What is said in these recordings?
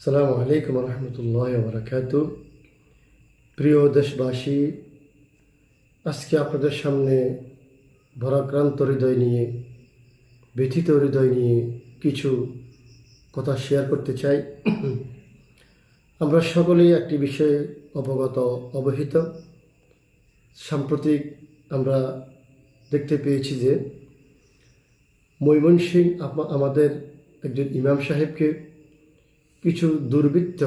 আসসালামু আলাইকুম রহমতুল্লাহ বরকাত। প্রিয় দেশবাসী, আজকে আপনাদের সামনে ভারাক্রান্ত হৃদয় নিয়ে, ব্যথিত হৃদয় নিয়ে কিছু কথা শেয়ার করতে চাই। আমরা সকলেই একটি বিষয়ে অবহিত। সাম্প্রতিক আমরা দেখতে পেয়েছি যে ময়মনসিংহ আমাদের একজন ইমাম সাহেবকে কিছু দুর্বৃত্ত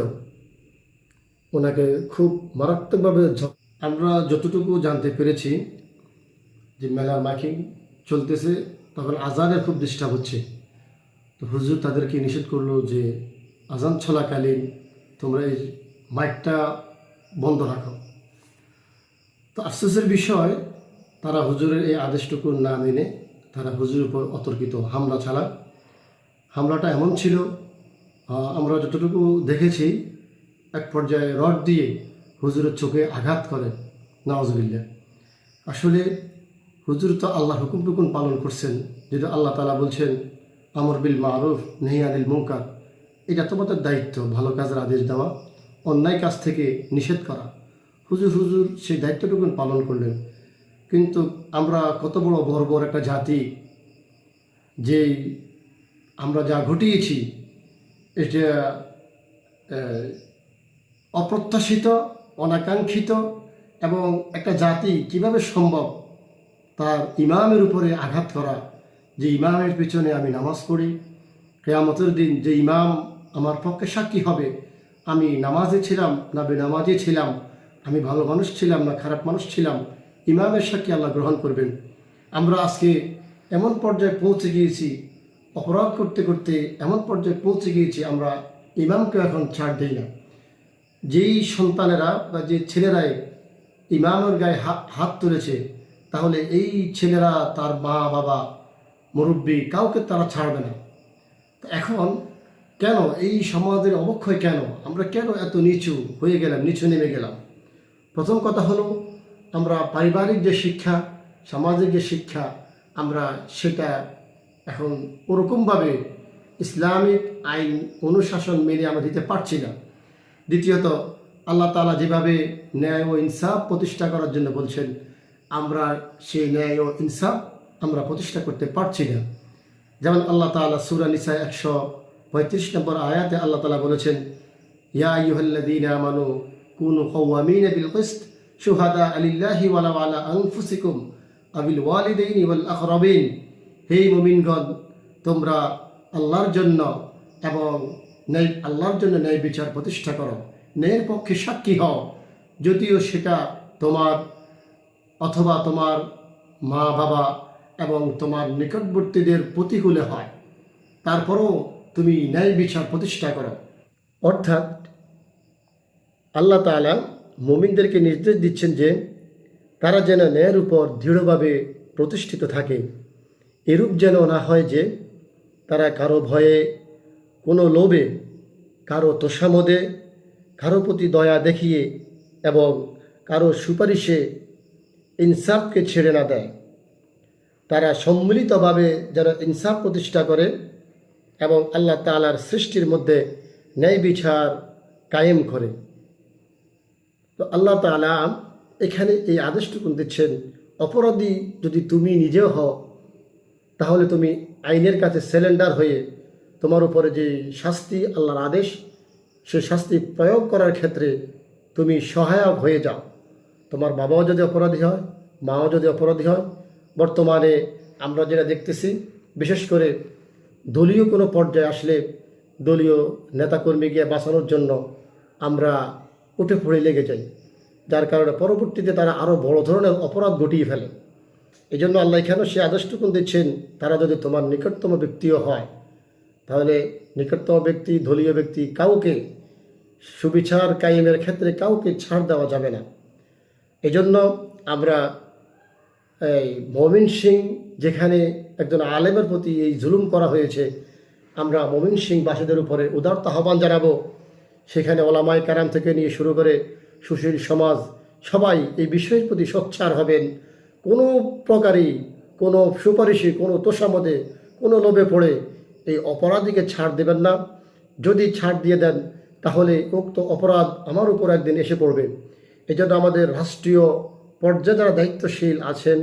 ওনাকে খুব মারাত্মকভাবে আমরা যতটুকু জানতে পেরেছি যে মেলার মাইকিং চলতেছে, তখন আজানের খুব ডিস্টার্ব হচ্ছে। তো হুজুর তাদেরকে নিষেধ করলো যে আজান চলাকালীন তোমরা এই মাইকটা বন্ধ রাখো। তো আফসোসের বিষয়, তারা হুজুরের এই আদেশটুকু না মেনে তারা হুজুরের উপর অতর্কিত হামলা চালায়। হামলাটা এমন ছিল, আমরা যতটুকু দেখেছি, এক পর্যায়ে রড দিয়ে হুজুরের চোখে আঘাত করে। নাউজুবিল্লাহ। আসলে হুজুর তো আল্লাহর হুকুম পালন করছেন, যেটা আল্লাহ তাআলা বলছেন আমর বিল মারুফ নাহি আনিল মুনকার। এটা তোমাদের দায়িত্ব, ভালো কাজের আদেশ দেওয়া, অন্যায় কাজ থেকে নিষেধ করা। হুজুর সেই দায়িত্বটুকুন পালন করলেন। কিন্তু আমরা কত বড় বর্বর একটা জাতি, যেই আমরা যা ঘটিয়েছি এটা অপ্রত্যাশিত, অনাকাঙ্ক্ষিত, এবং একটা জাতি কিভাবে সম্ভব তার ইমামের উপরে আঘাত করা, যে ইমামের পিছনে আমি নামাজ পড়ি, কিয়ামতের দিন যে ইমাম আমার পক্ষে সাক্ষী হবে আমি নামাজে ছিলাম না বেনামাজে ছিলাম, আমি ভালো মানুষ ছিলাম না খারাপ মানুষ ছিলাম, ইমামের সাক্ষী আল্লাহ গ্রহণ করবেন। আমরা আজকে এমন পর্যায়ে পৌঁছে গিয়েছি, অপরাধ করতে করতে এমন পর্যায়ে পৌঁছে গিয়েছি, আমরা ইমামকে এখন ছাড় দিই না। যেই সন্তানেরা বা যে ছেলেরাই ইমামের গায়ে হাত তুলেছে, তাহলে এই ছেলেরা তার মা বাবা মুরব্বী কাউকে তারা ছাড়বে না। তো এখন কেন এই সমাজের অবক্ষয়, কেন আমরা কেন এত নিচু হয়ে গেলাম, নিচু নেমে গেলাম? প্রথম কথা হলো, আমরা পারিবারিক যে শিক্ষা, সামাজিক যে শিক্ষা, আমরা সেটা এখন ওরকমভাবে ইসলামিক আইন অনুশাসন মেনে আমরা দিতে পারছি না। দ্বিতীয়ত, আল্লাহ তাআলা যেভাবে ন্যায় ও ইনসাফ প্রতিষ্ঠা করার জন্য বলছেন, আমরা সেই ন্যায় ও ইনসাফ আমরা প্রতিষ্ঠা করতে পারছি না। যেমন আল্লাহ তাআলা সূরা নিসা 135 নম্বর আয়াতে আল্লাহ তাআলা বলেছেন, ইয়া আইয়ুহাল্লাযীনা আমানু কুনু কাওয়ামিনা বিল কিসত শুহাদা লিল্লাহি ওয়ালাউ আলা আনফুসিকুম আবিল ওয়ালিদাইনি ওয়াল আকরাবিন। হে মুমিনগণ, তোমরা আল্লাহর জন্য এবং আল্লাহর জন্য ন্যায় বিচার প্রতিষ্ঠা করো, ন্যায়ের পক্ষে সাক্ষী হও, যদিও সেটা তোমার অথবা তোমার মা বাবা এবং তোমার নিকটবর্তীদের প্রতিকূলে হয়, তারপরও তুমি ন্যায় বিচার প্রতিষ্ঠা করো। অর্থাৎ আল্লাহ তাআলা মুমিনদেরকে নির্দেশ দিচ্ছেন যে তারা যেন ন্যায়ের উপর দৃঢ়ভাবে প্রতিষ্ঠিত থাকে। এরূপ যেন না হয় যে তারা কারো ভয়ে, কোনো লোভে, কারো তোষামদে, কারো প্রতি দয়া দেখিয়ে এবং কারো সুপারিশে ইনসাফকে ছেড়ে না দেয়। তারা সম্মিলিতভাবে যেন ইনসাফ প্রতিষ্ঠা করে এবং আল্লাহ তাআলার সৃষ্টির মধ্যে ন্যায় বিচার কায়েম করে। তো আল্লাহ তাআলা এখানে এই আদেশটুকু দিচ্ছেন, অপরাধী যদি তুমি নিজেও হও, তাহলে তুমি আইনের কাছে সেলেন্ডার হয়ে তোমার উপরে যে শাস্তি আল্লাহর আদেশ, সেই শাস্তি প্রয়োগ করার ক্ষেত্রে তুমি সহায়ক হয়ে যাও। তোমার বাবাও যদি অপরাধী হয়, মাও যদি অপরাধী হয়, বর্তমানে আমরা যেটা দেখতেছি, বিশেষ করে দলীয় কোনো পর্যায়ে আসলে দলীয় নেতাকর্মীকে বাঁচানোর জন্য আমরা উঠে পড়ে লেগে যাই, যার কারণে পরবর্তীতে তারা আরও বড় ধরনের অপরাধ ঘটিয়ে ফেলে। এই জন্য আল্লাহ কেন সে আদেশটুকু দিচ্ছেন, তারা যদি তোমার নিকটতম ব্যক্তিও হয়, তাহলে নিকটতম ব্যক্তি, দলীয় ব্যক্তি, কাউকে সুবিচার কায়েমের ক্ষেত্রে কাউকে ছাড় দেওয়া যাবে না। এই জন্য আমরা এই ময়মনসিংহ, যেখানে একজন আলেমের প্রতি এই জুলুম করা হয়েছে, আমরা ময়মনসিংহবাসীদের উপরে উদারতা আহ্বান জানাবো। সেখানে ওলামায়ে কেরাম থেকে নিয়ে শুরু করে সুশীল সমাজ সবাই এই বিষয়ের প্রতি সোচ্চার হবেন। কোনো প্রকারই কোনো সুপারিশে, কোনো তোষামদে, কোনো লোভে পড়ে এই অপরাধীকে ছাড় দেবেন না। যদি ছাড় দিয়ে দেন, তাহলে উক্ত অপরাধ আমার উপর একদিন এসে পড়বে। এজন্য আমাদের রাষ্ট্রীয় পর্যায়ে যারা দায়িত্বশীল আছেন,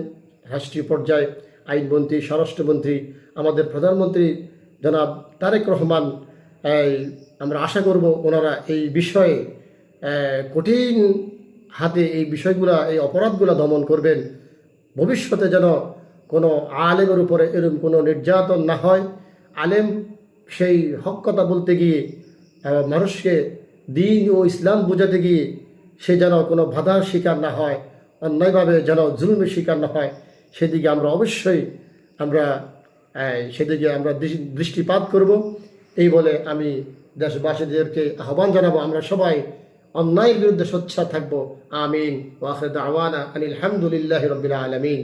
রাষ্ট্রীয় পর্যায়ে আইনমন্ত্রী, স্বরাষ্ট্রমন্ত্রী, আমাদের প্রধানমন্ত্রী জনাব তারেক রহমান, আমরা আশা করব ওনারা এই বিষয়ে কঠিন হাতে এই বিষয়গুলা, এই অপরাধগুলো দমন করবেন। ভবিষ্যতে যেন কোনো আলেমের উপরে এরকম কোনো নির্যাতন না হয়। আলেম সেই হক কথা বলতে গিয়ে মানুষকে দিন ও ইসলাম বোঝাতে গিয়ে সে যেন কোনো বাধার শিকার না হয়, অন্যায়ভাবে যেন জুলুমের শিকার না হয়, সেদিকে আমরা অবশ্যই সেদিকে আমরা দৃষ্টিপাত করব। এই বলে আমি দেশবাসীদেরকে আহ্বান জানাবো, আমরা সবাই অন্যায়ের বিরুদ্ধে সোচ্চার থাকবো। আমিন। ওয়া আখিরু দাওয়ানা আনিল হামদুলিল্লাহি রাব্বিল আলামিন।